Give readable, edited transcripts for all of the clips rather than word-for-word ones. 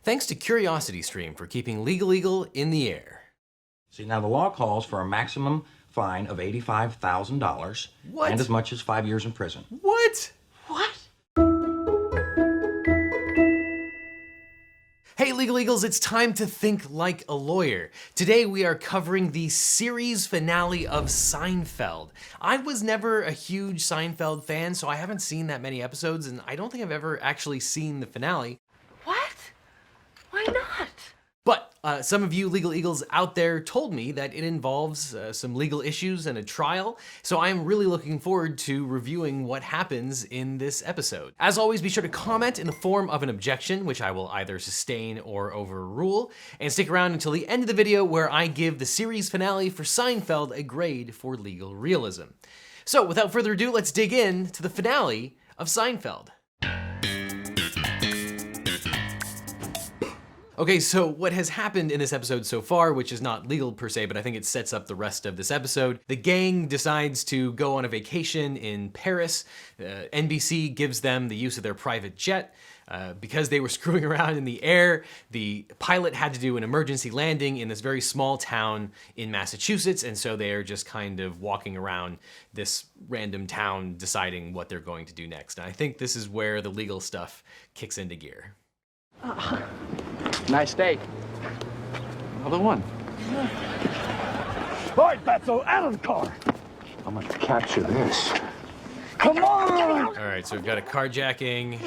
Thanks to CuriosityStream for keeping LegalEagle in the air. See, now the law calls for a maximum fine of $85,000 and as much as 5 years in prison. What? What? Hey Legal Eagles, it's time to think like a lawyer. Today we are covering the series finale of Seinfeld. I was never a huge Seinfeld fan, so I haven't seen that many episodes, and I don't think I've ever actually seen the finale. What? Why not? But some of you Legal Eagles out there told me that it involves some legal issues and a trial, so I'm really looking forward to reviewing what happens in this episode. As always, be sure to comment in the form of an objection, which I will either sustain or overrule, and stick around until the end of the video where I give the series finale for Seinfeld a grade for legal realism. So without further ado, let's dig in to the finale of Seinfeld. Okay, so what has happened in this episode so far, which is not legal per se, but I think it sets up the rest of this episode. The gang decides to go on a vacation in Paris. NBC gives them the use of their private jet. Because they were screwing around in the air, the pilot had to do an emergency landing in this very small town in Massachusetts, and so they are just kind of walking around this random town deciding what they're going to do next. And I think this is where the legal stuff kicks into gear. Nice day. Another one. All right, Fatso, out of the car. I'm gonna capture this. Come on! All right, so we've got a carjacking.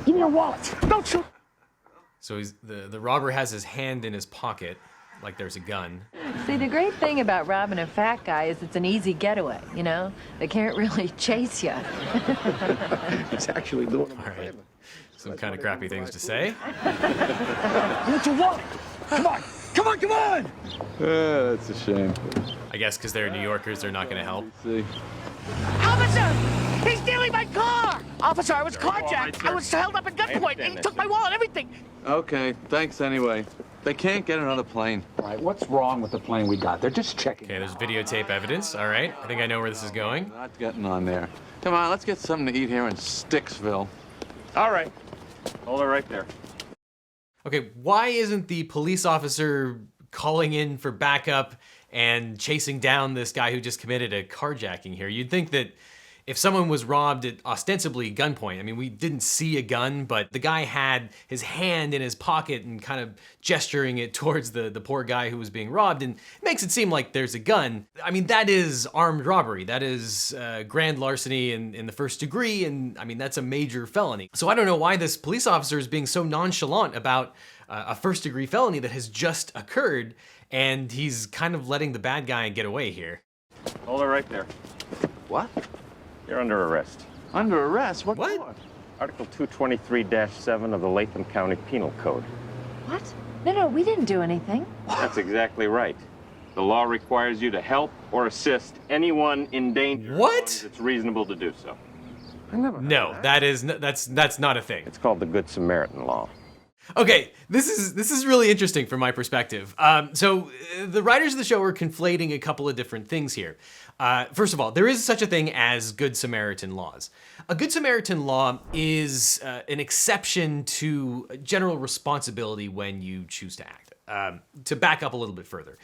Give me your wallet. Don't shoot. So the robber has his hand in his pocket, like there's a gun. See, the great thing about robbing a fat guy is it's an easy getaway, you know? They can't really chase you. It's actually doing him All right, some kind of crappy things to say. Get your wallet. Come on. Come on, come on. Yeah, that's a shame. I guess because they're New Yorkers, they're not gonna help. See. Officer! He's stealing my car! Officer, I was carjacked. I was held up at gunpoint, and he took my wallet, everything. Okay, thanks anyway. They can't get another plane. All right, what's wrong with the plane we got? They're just checking. Okay, there's videotape evidence. All right, I think I know where this is going. Not getting on there. Come on, let's get something to eat here in Sticksville. All right. Hold it right there. Okay, why isn't the police officer calling in for backup and chasing down this guy who just committed a carjacking here? You'd think that if someone was robbed at ostensibly gunpoint, I mean, we didn't see a gun, but the guy had his hand in his pocket and kind of gesturing it towards the poor guy who was being robbed, and it makes it seem like there's a gun. I mean, that is armed robbery. That is grand larceny in the first degree, and I mean, that's a major felony. So I don't know why this police officer is being so nonchalant about a first degree felony that has just occurred, and he's kind of letting the bad guy get away here. Hold it right there. What? You're under arrest. Under arrest? What? What? for? Article 223-7 of the Latham County Penal Code. What? No, we didn't do anything. That's exactly right. The law requires you to help or assist anyone in danger. What? As long as it's reasonable to do so. I never heard No, of that's not a thing. It's called the Good Samaritan Law. Okay, this is really interesting from my perspective. So the writers of the show are conflating a couple of different things here. First of all, there is such a thing as Good Samaritan laws. A Good Samaritan law is an exception to general responsibility when you choose to act. To back up a little bit further,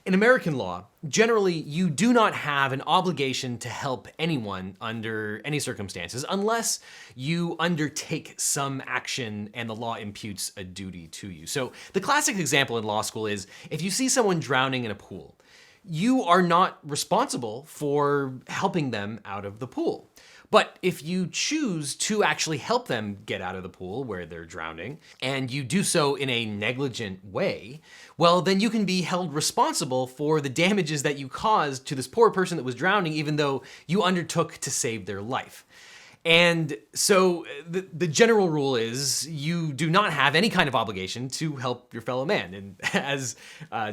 in American law, generally you do not have an obligation to help anyone under any circumstances unless you undertake some action and the law imputes a duty to you. So the classic example in law school is if you see someone drowning in a pool, you are not responsible for helping them out of the pool. But if you choose to actually help them get out of the pool where they're drowning, and you do so in a negligent way, well, then you can be held responsible for the damages that you caused to this poor person that was drowning, even though you undertook to save their life. And so the general rule is you do not have any kind of obligation to help your fellow man. And as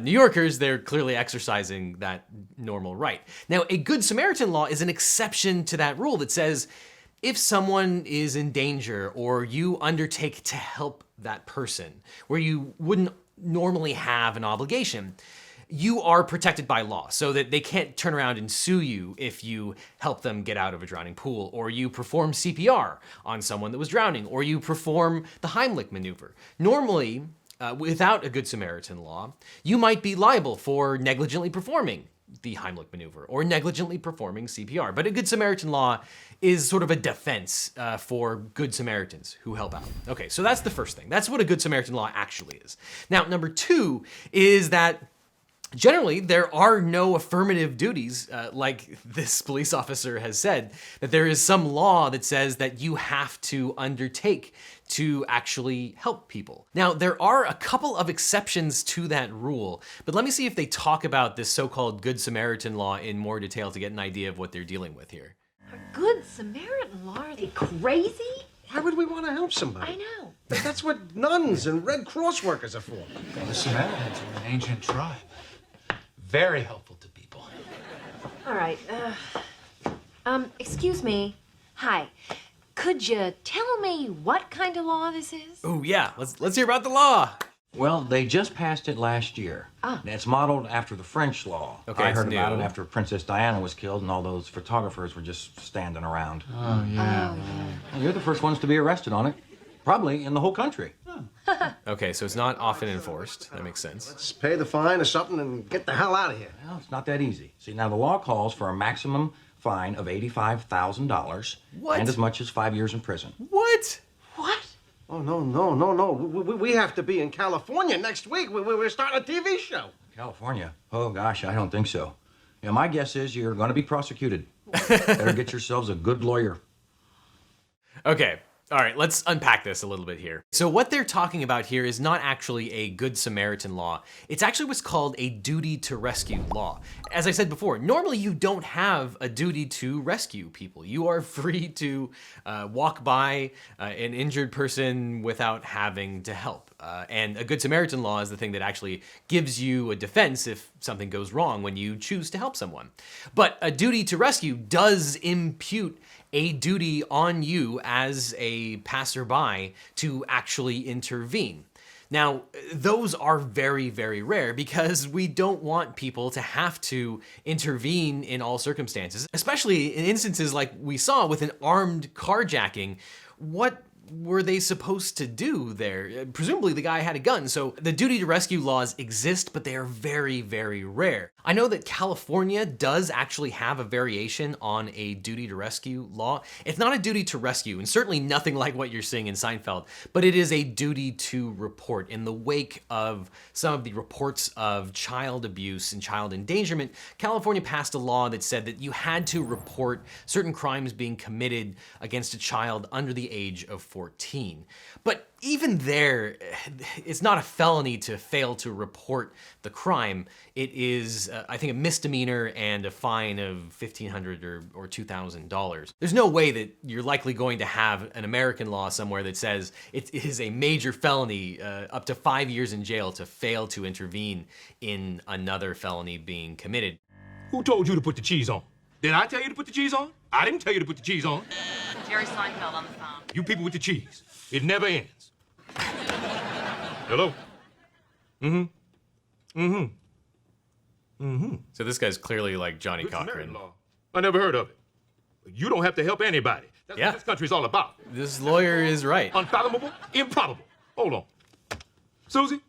New Yorkers, they're clearly exercising that normal right. Now, a Good Samaritan law is an exception to that rule that says if someone is in danger or you undertake to help that person where you wouldn't normally have an obligation, you are protected by law so that they can't turn around and sue you if you help them get out of a drowning pool, or you perform CPR on someone that was drowning, or you perform the Heimlich maneuver. Normally, without a Good Samaritan law, you might be liable for negligently performing the Heimlich maneuver or negligently performing CPR. But a Good Samaritan law is sort of a defense for Good Samaritans who help out. Okay, so that's the first thing. That's what a Good Samaritan law actually is. Now, number two is that generally, there are no affirmative duties, like this police officer has said, that there is some law that says that you have to undertake to actually help people. Now, there are a couple of exceptions to that rule, but let me see if they talk about this so-called Good Samaritan law in more detail to get an idea of what they're dealing with here. Good Samaritan law? Are they crazy? Why would we want to help somebody? I know. That's what nuns and Red Cross workers are for. The Samaritans are an ancient tribe. Very helpful to people. All right. Excuse me. Hi. Could you tell me what kind of law this is? Oh yeah, let's hear about the law. Well, they just passed it last year. Ah. And it's modeled after the French law. Okay, I it's heard about new. it after Princess Diana was killed and all those photographers were just standing around. Oh, yeah. Well, you're the first ones to be arrested on it. Probably in the whole country. Okay, so it's not often enforced. That makes sense. Let's pay the fine or something and get the hell out of here. Well, it's not that easy. See, now the law calls for a maximum fine of $85,000 What? and as much as 5 years in prison. What? What? Oh, no. We have to be in California next week. We're starting a TV show. California? Oh, gosh, I don't think so. Yeah, my guess is you're going to be prosecuted. Better get yourselves a good lawyer. Okay. All right, let's unpack this a little bit here. So what they're talking about here is not actually a Good Samaritan law. It's actually what's called a duty to rescue law. As I said before, normally you don't have a duty to rescue people. You are free to walk by an injured person without having to help. And a Good Samaritan law is the thing that actually gives you a defense if something goes wrong when you choose to help someone. But a duty to rescue does impute a duty on you as a passerby to actually intervene. Now, those are very, very rare because we don't want people to have to intervene in all circumstances, especially in instances like we saw with an armed carjacking. What were they supposed to do there? Presumably the guy had a gun, so the duty to rescue laws exist, but they are very, very rare. I know that California does actually have a variation on a duty to rescue law. It's not a duty to rescue, and certainly nothing like what you're seeing in Seinfeld, but it is a duty to report. In the wake of some of the reports of child abuse and child endangerment, California passed a law that said that you had to report certain crimes being committed against a child under the age of 14. But even there, it's not a felony to fail to report the crime. It is, I think, a misdemeanor and a fine of $1,500 or $2,000. There's no way that you're likely going to have an American law somewhere that says it is a major felony, up to 5 years in jail, to fail to intervene in another felony being committed. Who told you to put the cheese on? Did I tell you to put the cheese on? I didn't tell you to put the cheese on. Jerry Seinfeld on the phone. You people with the cheese. It never ends. Hello? So this guy's clearly like Johnny Good Cochran. Samaritan law. I never heard of it. You don't have to help anybody. That's Yeah. what this country's all about. This lawyer is right. Unfathomable, improbable. Hold on. Susie,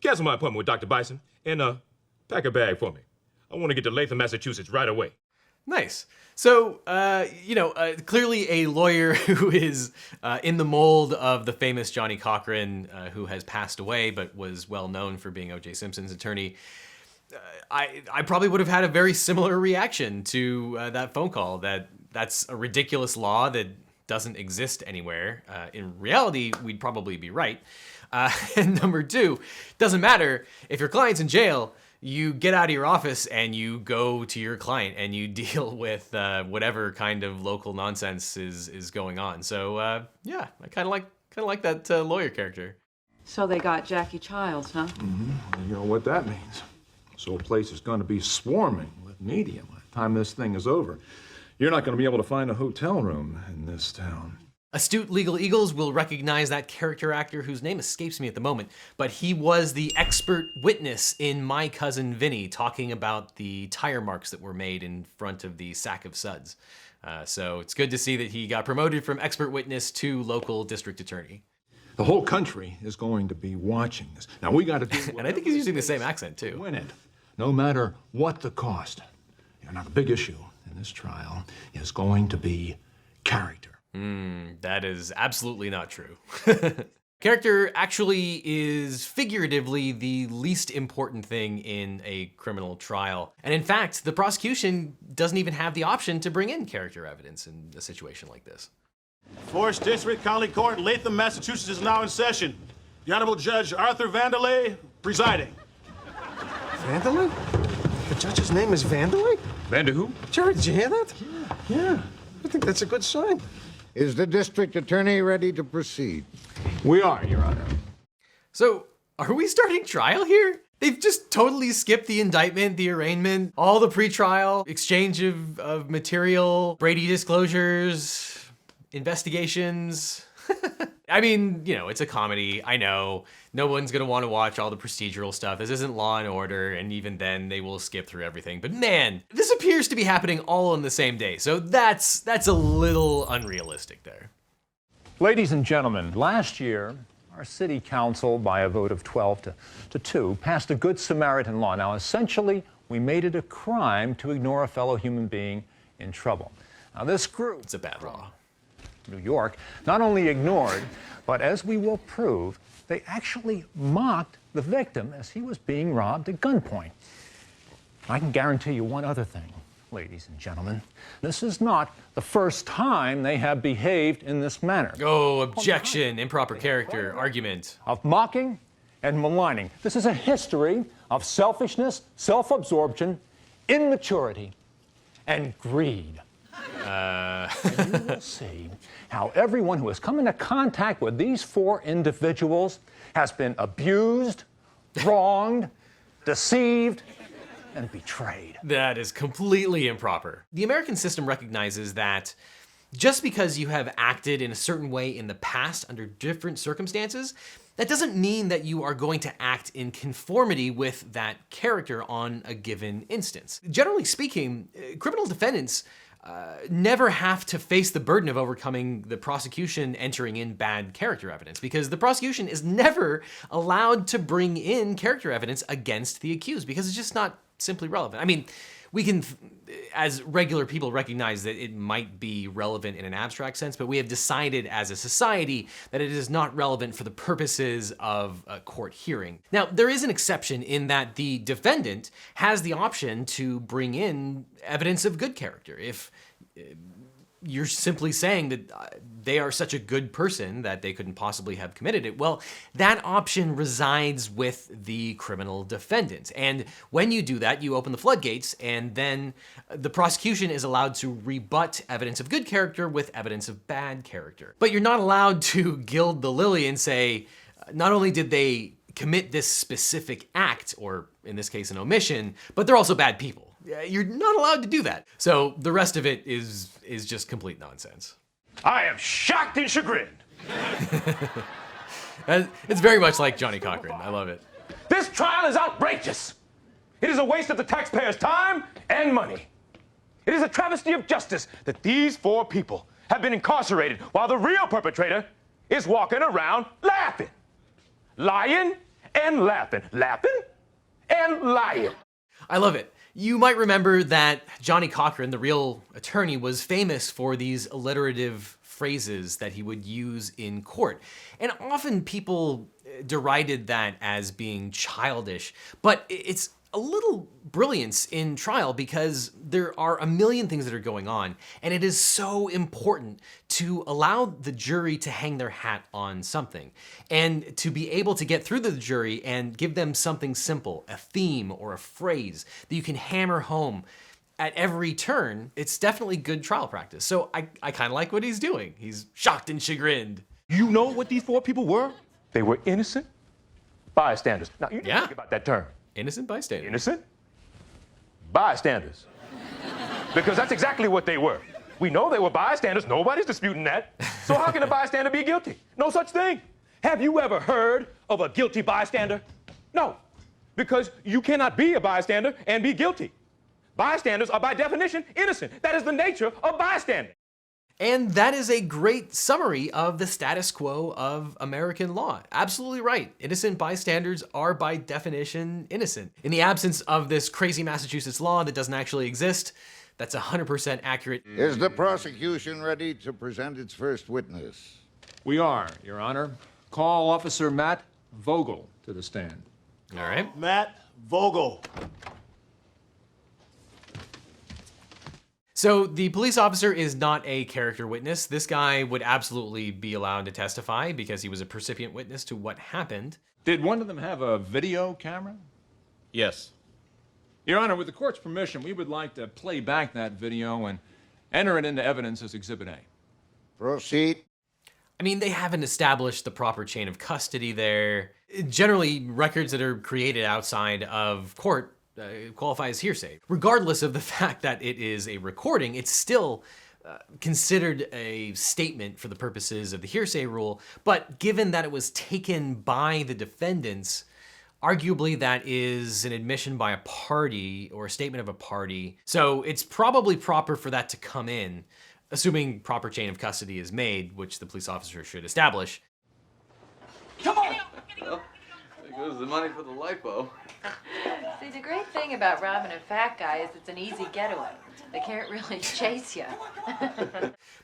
cancel my appointment with Dr. Bison and pack a bag for me. I want to get to Latham, Massachusetts right away. Nice. So, clearly a lawyer who is in the mold of the famous Johnny Cochran, who has passed away but was well known for being O.J. Simpson's attorney. I probably would have had a very similar reaction to that phone call, that's a ridiculous law that doesn't exist anywhere. In reality, we'd probably be right. And number two, doesn't matter if your client's in jail, you get out of your office and you go to your client and you deal with whatever kind of local nonsense is going on. So yeah, I kind of like that lawyer character. So they got Jackie Childs, huh? You know what that means. This whole place is going to be swarming with media by the time this thing is over. You're not going to be able to find a hotel room in this town. Astute legal eagles will recognize that character actor whose name escapes me at the moment, but he was the expert witness in My Cousin Vinny talking about the tire marks that were made in front of the sack of suds. So it's good to see that he got promoted from expert witness to local district attorney. The whole country is going to be watching this. Now, we got to do And I think he's using the same accent, too. win it, no matter what the cost. Now, the big issue in this trial is going to be character. That is absolutely not true. Character actually is figuratively the least important thing in a criminal trial. And in fact, the prosecution doesn't even have the option to bring in character evidence in a situation like this. 4th District County Court in Latham, Massachusetts is now in session. The Honorable Judge Arthur Vandelay presiding. Vandelay? The judge's name is Vandelay? Vander who? Jerry, did you hear that? Yeah. I think that's a good sign. Is the district attorney ready to proceed? We are, Your Honor. So, are we starting trial here? They've just totally skipped the indictment, the arraignment, all the pretrial, exchange of material, Brady disclosures, investigations. I mean, you know, it's a comedy, I know. No one's gonna wanna watch all the procedural stuff. This isn't Law and Order, and even then they will skip through everything. But man, this appears to be happening all on the same day, so that's a little unrealistic there. Ladies and gentlemen, last year, our city council, by a vote of 12 to 2, passed a Good Samaritan Law. Now, essentially, we made it a crime to ignore a fellow human being in trouble. Now, this group, it's a bad law, New York, not only ignored, but as we will prove, they actually mocked the victim as he was being robbed at gunpoint. I can guarantee you one other thing, ladies and gentlemen. This is not the first time they have behaved in this manner. Oh, objection, improper character, argument. Of mocking and maligning. This is a history of selfishness, self-absorption, immaturity, and greed. And you will see how everyone who has come into contact with these 4 individuals has been abused, wronged, deceived, and betrayed. That is completely improper. The American system recognizes that just because you have acted in a certain way in the past under different circumstances, that doesn't mean that you are going to act in conformity with that character on a given instance. Generally speaking, criminal defendants never have to face the burden of overcoming the prosecution entering in bad character evidence, because the prosecution is never allowed to bring in character evidence against the accused because it's just not simply relevant. I mean, we can, as regular people, recognize that it might be relevant in an abstract sense, but we have decided as a society that it is not relevant for the purposes of a court hearing. Now, there is an exception in that the defendant has the option to bring in evidence of good character. If you're simply saying that they are such a good person that they couldn't possibly have committed it, well, that option resides with the criminal defendant. And when you do that, you open the floodgates, and then the prosecution is allowed to rebut evidence of good character with evidence of bad character. But you're not allowed to gild the lily and say, not only did they commit this specific act, or in this case an omission, but they're also bad people. You're not allowed to do that. So the rest of it is just complete nonsense. I am shocked and chagrined. It's very much like Johnny Cochran. I love it. This trial is outrageous. It is a waste of the taxpayers' time and money. It is a travesty of justice that these 4 people have been incarcerated while the real perpetrator is walking around laughing. Lying and laughing. Laughing and lying. I love it. You might remember that Johnny Cochran, the real attorney, was famous for these alliterative phrases that he would use in court. And often people derided that as being childish, but it's a little brilliance in trial because there are a million things that are going on, and it is so important to allow the jury to hang their hat on something and to be able to get through to the jury and give them something simple, a theme or a phrase that you can hammer home at every turn. It's definitely good trial practice. So I kind of like what he's doing. He's shocked and chagrined. You know what these 4 people were? They were innocent bystanders. Now, you think about that term. Innocent bystanders. Innocent bystanders. Because that's exactly what they were. We know they were bystanders. Nobody's disputing that. So how can a bystander be guilty? No such thing. Have you ever heard of a guilty bystander? No. Because you cannot be a bystander and be guilty. Bystanders are by definition innocent. That is the nature of bystanding. And that is a great summary of the status quo of American law. Absolutely right. Innocent bystanders are by definition innocent. In the absence of this crazy Massachusetts law that doesn't actually exist, that's 100% accurate. Is the prosecution ready to present its first witness? We are, Your Honor. Call Officer Matt Vogel to the stand. All right. Matt Vogel. So the police officer is not a character witness. This guy would absolutely be allowed to testify because he was a percipient witness to what happened. Did one of them have a video camera? Yes. Your Honor, with the court's permission, we would like to play back that video and enter it into evidence as Exhibit A. Proceed. I mean, they haven't established the proper chain of custody there. Generally, records that are created outside of court qualify as hearsay. Regardless of the fact that it is a recording, it's still considered a statement for the purposes of the hearsay rule. But given that it was taken by the defendants, arguably that is an admission by a party or a statement of a party. So it's probably proper for that to come in, assuming proper chain of custody is made, which the police officer should establish. Come on! Well, there goes the money for the lipo. See, the great thing about robbing a fat guy is it's an easy getaway. They can't really chase you.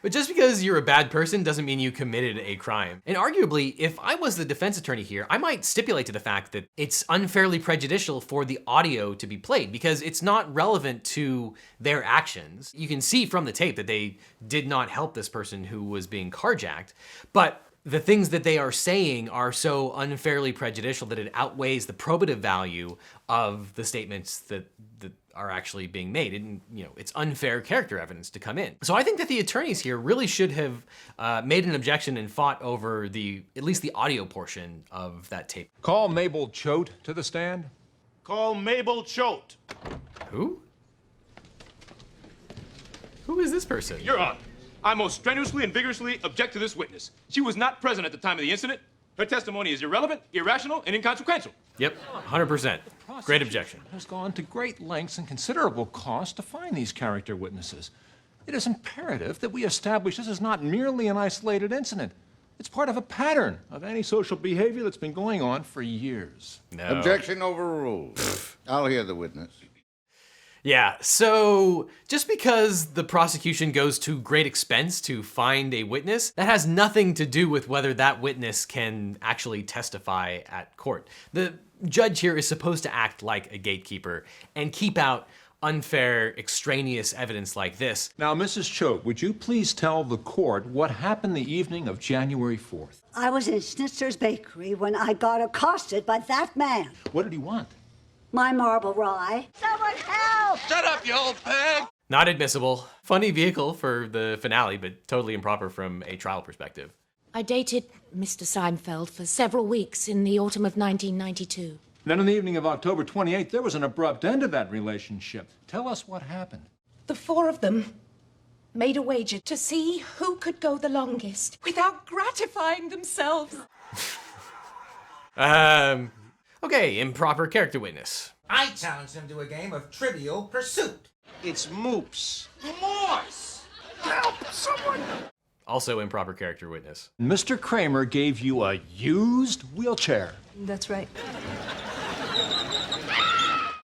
But just because you're a bad person doesn't mean you committed a crime. And arguably, if I was the defense attorney here, I might stipulate to the fact that it's unfairly prejudicial for the audio to be played because it's not relevant to their actions. You can see from the tape that they did not help this person who was being carjacked, but the things that they are saying are so unfairly prejudicial that it outweighs the probative value of the statements that are actually being made. And, you know, it's unfair character evidence to come in. So I think that the attorneys here really should have made an objection and fought over at least the audio portion of that tape. Call Mabel Choate to the stand. Call Mabel Choate. Who? Who is this person? Your Honor, I most strenuously and vigorously object to this witness. She was not present at the time of the incident. Her testimony is irrelevant, irrational, and inconsequential. Yep, 100%. Great objection. Has gone to great lengths and considerable cost to find these character witnesses. It is imperative that we establish this is not merely an isolated incident. It's part of a pattern of antisocial behavior that's been going on for years. No. Objection overruled. I'll hear the witness. Yeah, so just because the prosecution goes to great expense to find a witness, that has nothing to do with whether that witness can actually testify at court. The judge here is supposed to act like a gatekeeper and keep out unfair, extraneous evidence like this. Now, Mrs. Choate, would you please tell the court what happened the evening of January 4th? I was in Schnitzer's bakery when I got accosted by that man. What did he want? My marble rye. Someone help! Shut up, you old pig! Not admissible. Funny vehicle for the finale, but totally improper from a trial perspective. I dated Mr. Seinfeld for several weeks in the autumn of 1992. Then on the evening of October 28th, there was an abrupt end to that relationship. Tell us what happened. The four of them made a wager to see who could go the longest without gratifying themselves. Okay, improper character witness. I challenged him to a game of Trivial Pursuit. It's moops. Remorse! Help! Someone! Also improper character witness. Mr. Kramer gave you a used wheelchair. That's right.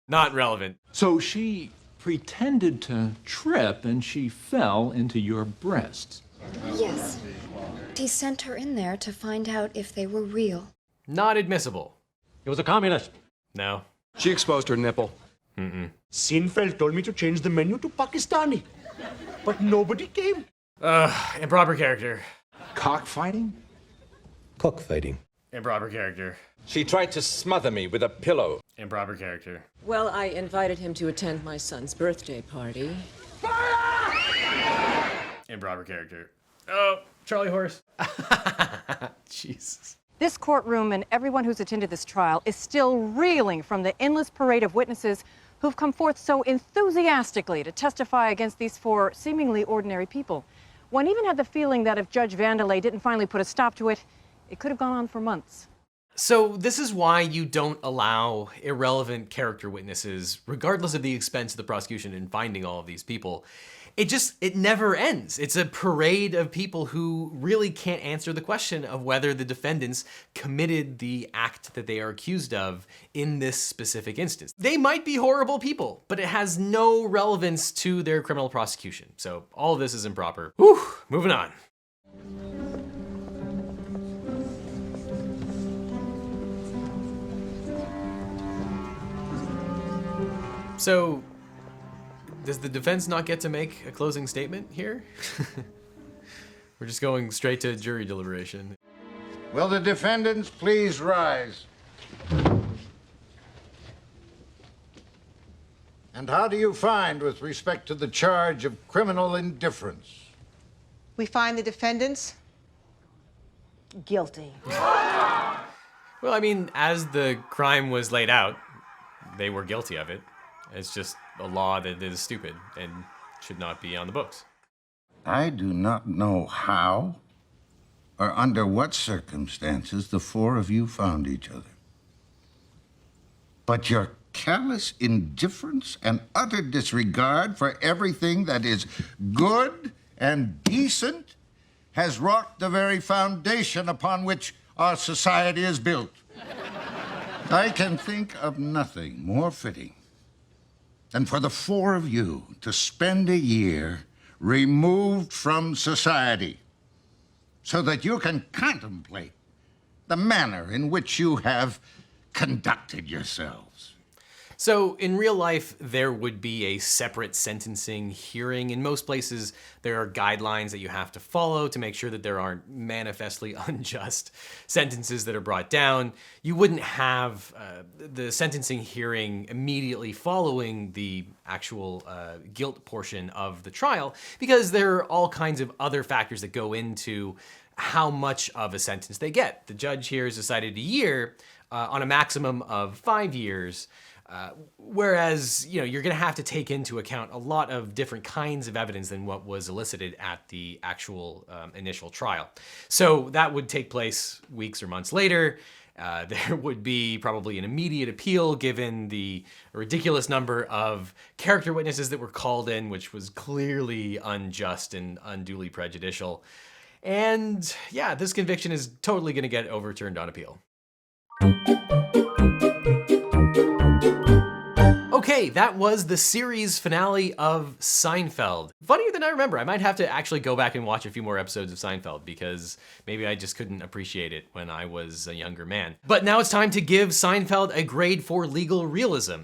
Not relevant. So she pretended to trip and she fell into your breasts. Yes. He sent her in there to find out if they were real. Not admissible. He was a communist. No. She exposed her nipple. Mm-mm. Seinfeld told me to change the menu to Pakistani, but nobody came. Improper character. Cockfighting? Cockfighting. Improper character. She tried to smother me with a pillow. Improper character. Well, I invited him to attend my son's birthday party. Improper character. Oh, Charlie Horse. Jesus. This courtroom and everyone who's attended this trial is still reeling from the endless parade of witnesses who've come forth so enthusiastically to testify against these four seemingly ordinary people. One even had the feeling that if Judge Vandelay didn't finally put a stop to it, it could have gone on for months. So this is why you don't allow irrelevant character witnesses, regardless of the expense of the prosecution in finding all of these people. it never ends. It's a parade of people who really can't answer the question of whether the defendants committed the act that they are accused of in this specific instance. They might be horrible people, but it has no relevance to their criminal prosecution. So all of this is improper. Whew, moving on. So, does the defense not get to make a closing statement here? We're just going straight to jury deliberation. Will the defendants please rise? And how do you find with respect to the charge of criminal indifference? We find the defendants guilty. Well, I mean, as the crime was laid out, they were guilty of it. It's just a law that is stupid and should not be on the books. I do not know how or under what circumstances the four of you found each other. But your callous indifference and utter disregard for everything that is good and decent has rocked the very foundation upon which our society is built. I can think of nothing more fitting than for the four of you to spend a year removed from society so that you can contemplate the manner in which you have conducted yourselves. So in real life, there would be a separate sentencing hearing. In most places, there are guidelines that you have to follow to make sure that there aren't manifestly unjust sentences that are brought down. You wouldn't have the sentencing hearing immediately following the actual guilt portion of the trial, because there are all kinds of other factors that go into how much of a sentence they get. The judge here has decided a year on a maximum of 5 years. Whereas, you're going to have to take into account a lot of different kinds of evidence than what was elicited at the actual initial trial. So that would take place weeks or months later. There would be probably an immediate appeal given the ridiculous number of character witnesses that were called in, which was clearly unjust and unduly prejudicial. And yeah, this conviction is totally going to get overturned on appeal. Okay, that was the series finale of Seinfeld. Funnier than I remember. I might have to actually go back and watch a few more episodes of Seinfeld because maybe I just couldn't appreciate it when I was a younger man. But now it's time to give Seinfeld a grade for legal realism.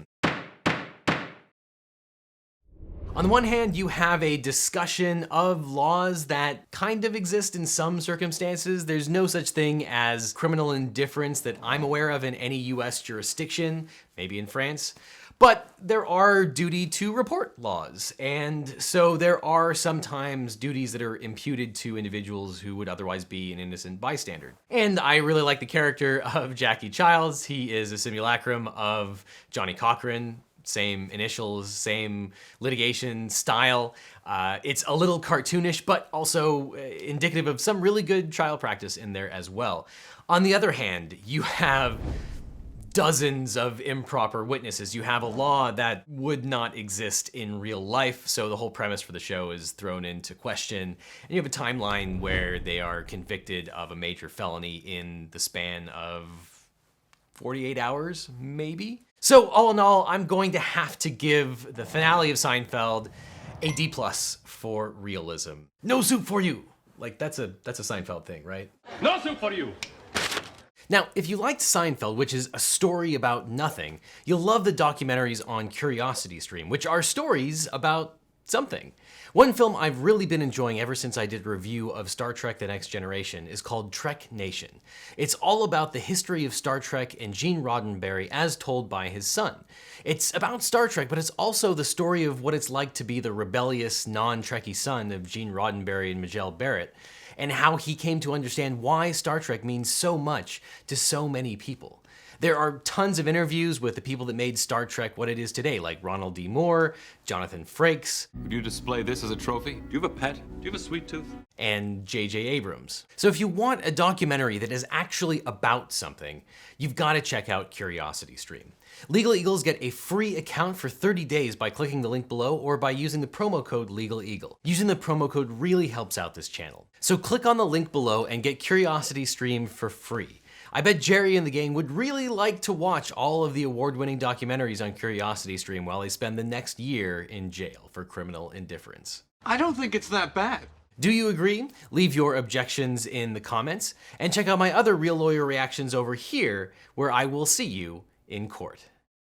On the one hand, you have a discussion of laws that kind of exist in some circumstances. There's no such thing as criminal indifference that I'm aware of in any US jurisdiction, maybe in France. But there are duty to report laws, and so there are sometimes duties that are imputed to individuals who would otherwise be an innocent bystander. And I really like the character of Jackie Childs. He is a simulacrum of Johnny Cochran. Same initials, same litigation style. It's a little cartoonish, but also indicative of some really good trial practice in there as well. On the other hand, you have dozens of improper witnesses. You have a law that would not exist in real life, so the whole premise for the show is thrown into question. And you have a timeline where they are convicted of a major felony in the span of 48 hours, maybe? So all in all, I'm going to have to give the finale of Seinfeld a D+ for realism. No soup for you. Like, that's a Seinfeld thing, right? No soup for you. Now, if you liked Seinfeld, which is a story about nothing, you'll love the documentaries on CuriosityStream, which are stories about something. One film I've really been enjoying ever since I did a review of Star Trek The Next Generation is called Trek Nation. It's all about the history of Star Trek and Gene Roddenberry as told by his son. It's about Star Trek, but it's also the story of what it's like to be the rebellious, non-Trekkie son of Gene Roddenberry and Majel Barrett, and how he came to understand why Star Trek means so much to so many people. There are tons of interviews with the people that made Star Trek what it is today, like Ronald D. Moore, Jonathan Frakes. Would you display this as a trophy? Do you have a pet? Do you have a sweet tooth? And J.J. Abrams. So if you want a documentary that is actually about something, you've got to check out CuriosityStream. Legal Eagles get a free account for 30 days by clicking the link below or by using the promo code LegalEagle. Using the promo code really helps out this channel. So click on the link below and get CuriosityStream for free. I bet Jerry and the gang would really like to watch all of the award-winning documentaries on CuriosityStream while they spend the next year in jail for criminal indifference. I don't think it's that bad. Do you agree? Leave your objections in the comments and check out my other Real Lawyer reactions over here where I will see you in court.